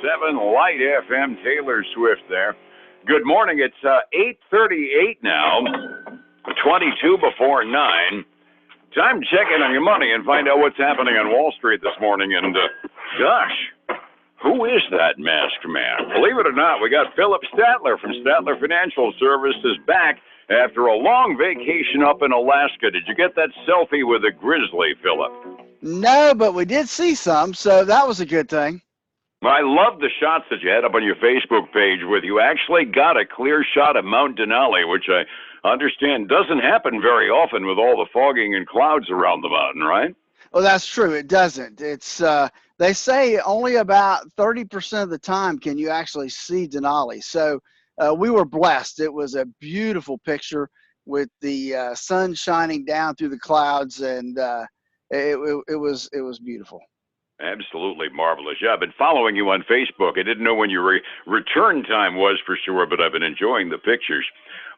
Light FM, Taylor Swift there. Good morning. It's 8:38 now, 22 before 9. Time to check in on your money and find out what's happening on Wall Street this morning. And, gosh, who is that masked man? Believe it or not, we got Phillip Statler from Statler Financial Services back after a long vacation up in Alaska. Did you get that selfie with a grizzly, Phillip? No, but we did see some, so that was a good thing. I love the shots that you had up on your Facebook page with you actually got a clear shot of Mount Denali, which I understand doesn't happen very often with all the fogging and clouds around the mountain, right? Well, that's true. It doesn't. It's they say only about 30% of the time can you actually see Denali. So we were blessed. It was a beautiful picture with the sun shining down through the clouds, and it was beautiful. Absolutely marvelous. Yeah, I've been following you on Facebook. I didn't know when your return time was for sure, but I've been enjoying the pictures.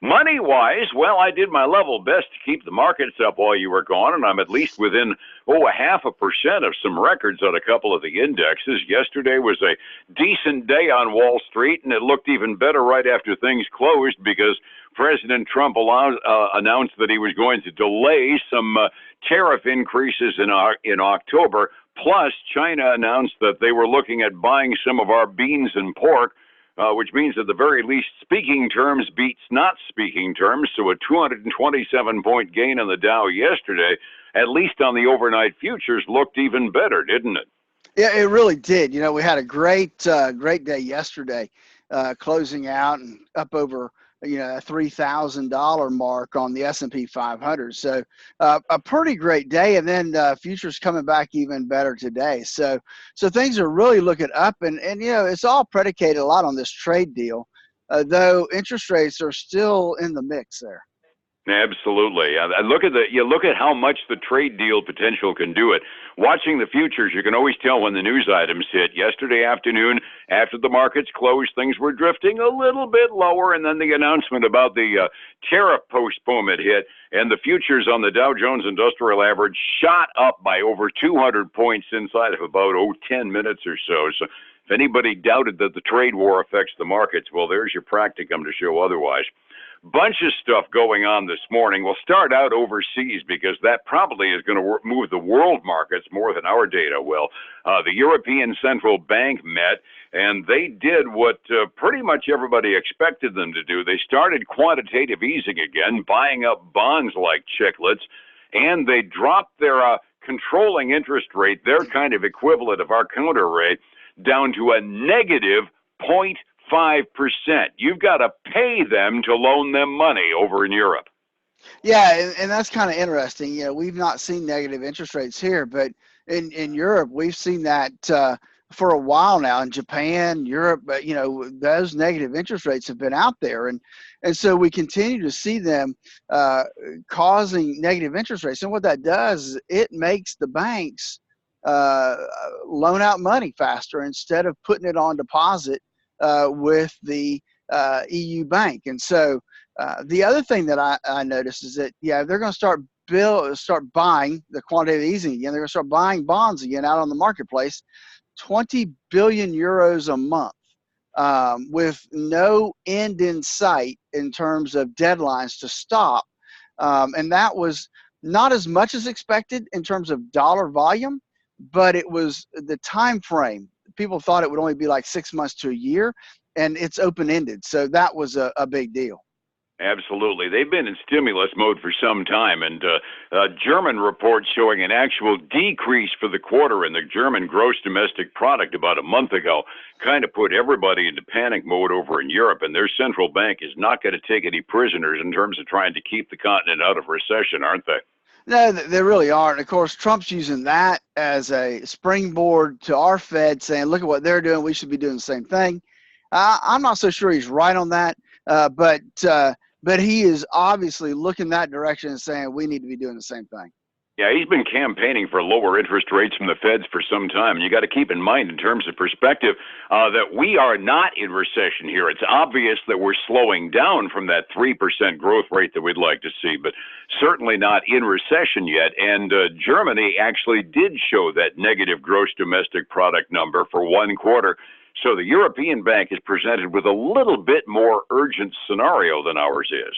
Money-wise, well, I did my level best to keep the markets up while you were gone, and I'm at least within, 0.5% of some records on a couple of the indexes. Yesterday was a decent day on Wall Street, and it looked even better right after things closed because President Trump announced that he was going to delay some tariff increases in October. Plus, China announced that they were looking at buying some of our beans and pork, which means at the very least speaking terms beats not speaking terms. So a 227-point gain on the Dow yesterday, at least on the overnight futures, looked even better, didn't it? Yeah, it really did. You know, we had a great day yesterday, closing out and up over a $3,000 mark on the S&P 500. So a pretty great day, and then futures coming back even better today. So things are really looking up, and it's all predicated a lot on this trade deal, though interest rates are still in the mix there. Absolutely. You look at how much the trade deal potential can do it. Watching the futures, you can always tell when the news items hit. Yesterday afternoon, after the markets closed, things were drifting a little bit lower, and then the announcement about the tariff postponement hit, and the futures on the Dow Jones Industrial Average shot up by over 200 points inside of about 10 minutes or so. So if anybody doubted that the trade war affects the markets, well, there's your practicum to show otherwise. Bunch of stuff going on this morning. We'll start out overseas because that probably is going to move the world markets more than our data will. The European Central Bank met, and they did what pretty much everybody expected them to do. They started quantitative easing again, buying up bonds like chiclets, and they dropped their controlling interest rate, their kind of equivalent of our counter rate, down to a negative 0.5%. You've got to pay them to loan them money over in Europe. Yeah, and that's kind of interesting. We've not seen negative interest rates here, but in Europe, we've seen that for a while now. In Japan, Europe, those negative interest rates have been out there. And so we continue to see them causing negative interest rates. And what that does is it makes the banks loan out money faster instead of putting it on deposit with the EU bank. And so the other thing that I noticed is that, they're going to start buying the quantitative easing again. They're going to start buying bonds again out on the marketplace, 20 billion euros a month, with no end in sight in terms of deadlines to stop. And that was not as much as expected in terms of dollar volume, but it was the time frame. People thought it would only be like 6 months to a year, and it's open-ended. So that was a big deal. Absolutely. They've been in stimulus mode for some time, and German reports showing an actual decrease for the quarter in the German gross domestic product about a month ago kind of put everybody into panic mode over in Europe, and their central bank is not going to take any prisoners in terms of trying to keep the continent out of recession, aren't they? No, they really aren't. Of course, Trump's using that as a springboard to our Fed, saying, look at what they're doing. We should be doing the same thing. I'm not so sure he's right on that, but he is obviously looking that direction and saying we need to be doing the same thing. Yeah, he's been campaigning for lower interest rates from the feds for some time. And you got to keep in mind, in terms of perspective, that we are not in recession here. It's obvious that we're slowing down from that 3% growth rate that we'd like to see, but certainly not in recession yet. And Germany actually did show that negative gross domestic product number for one quarter. So the European Bank is presented with a little bit more urgent scenario than ours is.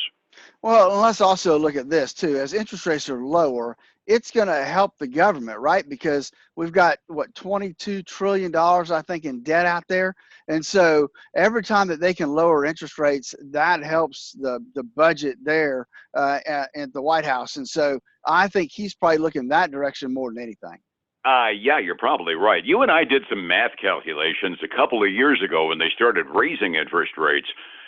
Well, and let's also look at this too. As interest rates are lower, it's going to help the government, right? Because we've got what, $22 trillion, I think, in debt out there. And so every time that they can lower interest rates, that helps the budget there at the White House. And so I think he's probably looking that direction more than anything. Yeah, you're probably right. You and I did some math calculations a couple of years ago when they started raising interest rates,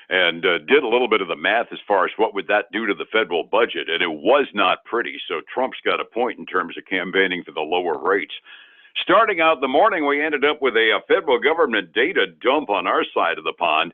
and did a little bit of the math as far as what would that do to the federal budget, and it was not pretty. So Trump's got a point in terms of campaigning for the lower rates. Starting out the morning, we ended up with a federal government data dump on our side of the pond.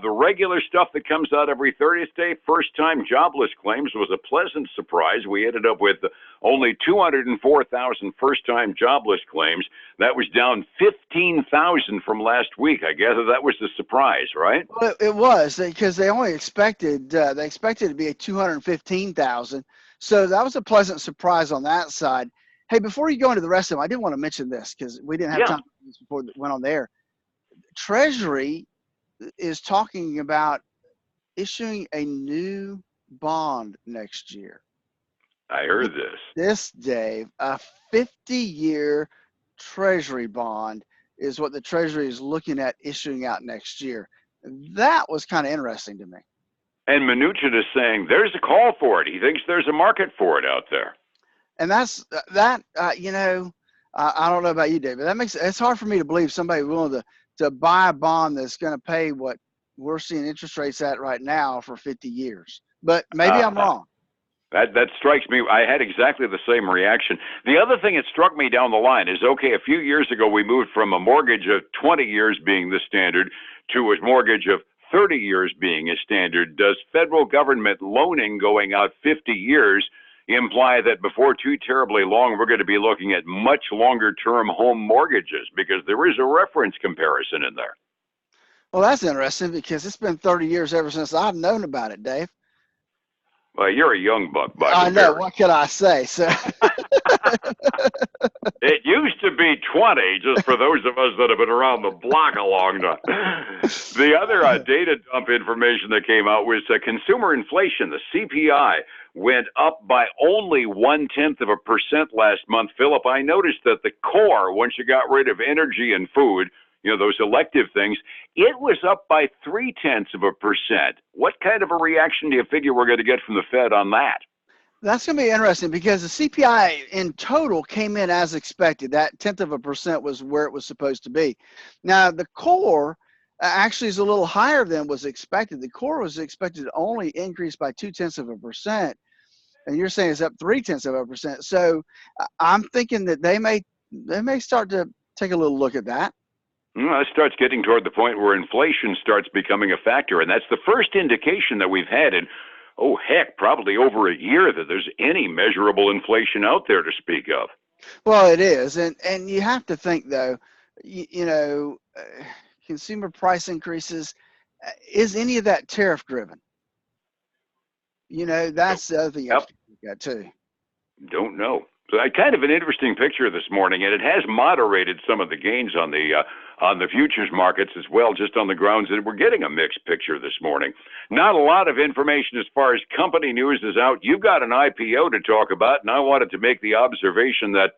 The regular stuff that comes out every 30th day, first-time jobless claims, was a pleasant surprise. We ended up with only 204,000 first-time jobless claims. That was down 15,000 from last week. I gather that was the surprise, right? Well, it was, because they only expected it to be a 215,000. So that was a pleasant surprise on that side. Hey, before you go into the rest of them, I did want to mention this because we didn't have time before it went on the air. Treasury is talking about issuing a new bond next year. I heard this. This, Dave, a 50-year Treasury bond is what the Treasury is looking at issuing out next year. That was kind of interesting to me. And Mnuchin is saying there's a call for it. He thinks there's a market for it out there. And that's that. I don't know about you, David. It's hard for me to believe somebody willing to buy a bond that's going to pay what we're seeing interest rates at right now for 50 years. But maybe I'm wrong. That strikes me. I had exactly the same reaction. The other thing that struck me down the line is, okay, a few years ago we moved from a mortgage of 20 years being the standard to a mortgage of 30 years being a standard. Does federal government loaning going out 50 years imply that before too terribly long, we're going to be looking at much longer term home mortgages, because there is a reference comparison in there? Well, that's interesting, because it's been 30 years ever since I've known about it, Dave. Well, you're a young buck, by I know. What can I say? So it used to be 20, just for those of us that have been around the block a long time. The other data dump information that came out was consumer inflation. The CPI went up by only 0.1% last month. Phillip, I noticed that the core, once you got rid of energy and food, those elective things, it was up by 0.3%. What kind of a reaction do you figure we're going to get from the Fed on that? That's going to be interesting, because the CPI in total came in as expected. That 0.1% was where it was supposed to be. Now, the core actually is a little higher than was expected. The core was expected to only increase by 0.2%, and you're saying it's up 0.3%. So I'm thinking that they may start to take a little look at that. It starts getting toward the point where inflation starts becoming a factor, and that's the first indication that we've had in, probably over a year that there's any measurable inflation out there to speak of. Well, it is, and you have to think, though, consumer price increases, is any of that tariff driven? That's the other thing you have to look at too. Don't know. So kind of an interesting picture this morning, and it has moderated some of the gains on the futures markets as well, just on the grounds that we're getting a mixed picture this morning. Not a lot of information as far as company news is out. You've got an IPO to talk about, and I wanted to make the observation that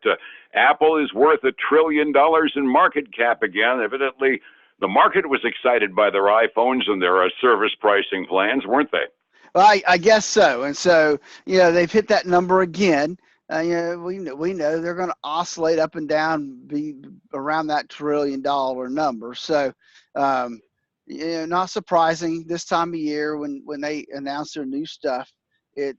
Apple is worth $1 trillion in market cap again. Evidently, the market was excited by their iPhones and their service pricing plans, weren't they? Well, I guess so. And so, they've hit that number again. We know they're going to oscillate up and down, be around that $1 trillion number. So, not surprising this time of year when they announce their new stuff. It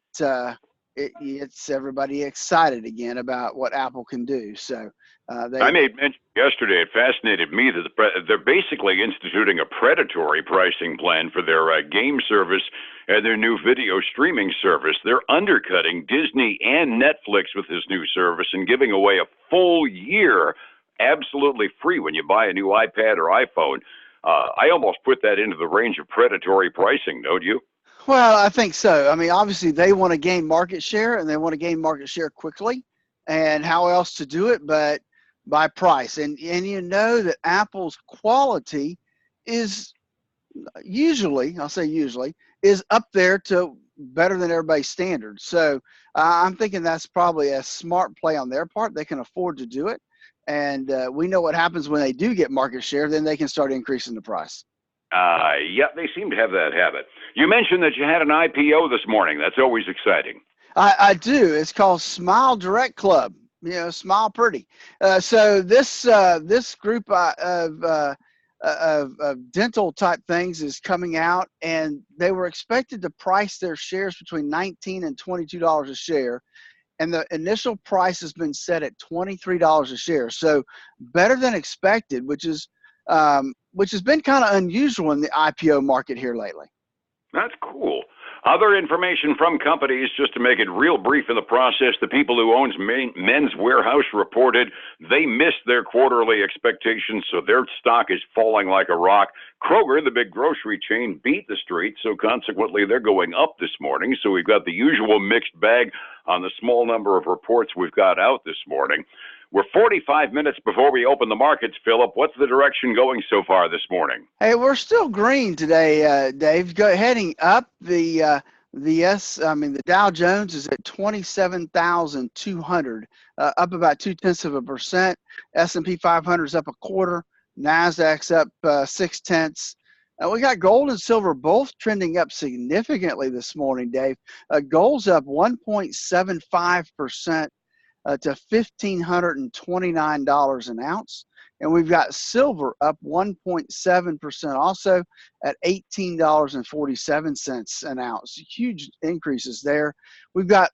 it's everybody excited again about what Apple can do. So I made mention yesterday, it fascinated me that they're basically instituting a predatory pricing plan for their game service and their new video streaming service. They're undercutting Disney and Netflix with this new service and giving away a full year absolutely free when you buy a new iPad or iPhone. I almost put that into the range of predatory pricing, don't you? Well, I think so. I mean, obviously they want to gain market share, and they want to gain market share quickly. And how else to do it but by price? And you know that Apple's quality is usually, I'll say usually, is up there to better than everybody's standards. So I'm thinking that's probably a smart play on their part. They can afford to do it. And we know what happens when they do get market share, then they can start increasing the price. Yeah, they seem to have that habit. You mentioned that you had an IPO this morning. That's always exciting. I do. It's called Smile Direct Club. You know, smile pretty. So this group of dental type things is coming out, and they were expected to price their shares between $19 and $22 a share, and the initial price has been set at $23 a share. So better than expected, which has been kind of unusual in the IPO market here lately. That's cool. Other information from companies, just to make it real brief in the process, the people who owns Men's Warehouse reported they missed their quarterly expectations, so their stock is falling like a rock. Kroger, the big grocery chain, beat the street, so consequently they're going up this morning. So we've got the usual mixed bag on the small number of reports we've got out this morning. We're 45 minutes before we open the markets, Phillip. What's the direction going so far this morning? Hey, we're still green today, Dave. Heading up. The Dow Jones is at 27,200, up about 0.2%. S&P 500 is up a quarter. Nasdaq's up 0.6. We got gold and silver both trending up significantly this morning, Dave. Gold's up 1.75%. To $1,529 an ounce. And we've got silver up 1.7% also at $18.47 an ounce. Huge increases there. We've got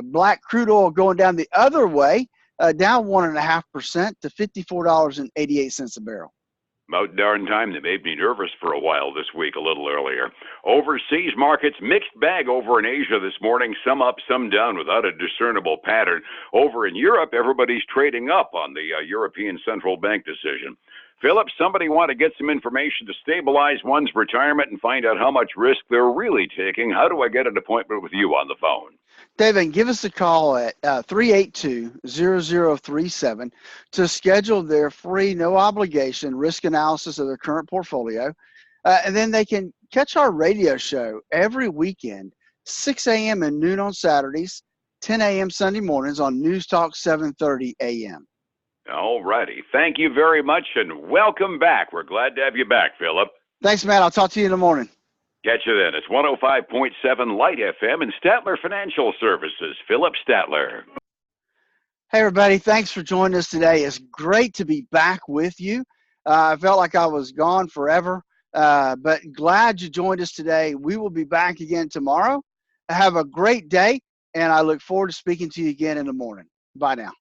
black crude oil going down the other way, down 1.5% to $54.88 a barrel. About darn time. They made me nervous for a while this week, a little earlier. Overseas markets, mixed bag over in Asia this morning. Some up, some down without a discernible pattern. Over in Europe, everybody's trading up on the European Central Bank decision. Phillip, somebody want to get some information to stabilize one's retirement and find out how much risk they're really taking. How do I get an appointment with you on the phone? David, give us a call at 382-0037 to schedule their free, no obligation risk analysis of their current portfolio. And then they can catch our radio show every weekend, 6 a.m. and noon on Saturdays, 10 a.m. Sunday mornings on News Talk 730 a.m. All righty. Thank you very much, and welcome back. We're glad to have you back, Phillip. Thanks, Matt. I'll talk to you in the morning. Catch you then. It's 105.7 Light FM and Statler Financial Services. Phillip Statler. Hey, everybody. Thanks for joining us today. It's great to be back with you. I felt like I was gone forever, but glad you joined us today. We will be back again tomorrow. Have a great day, and I look forward to speaking to you again in the morning. Bye now.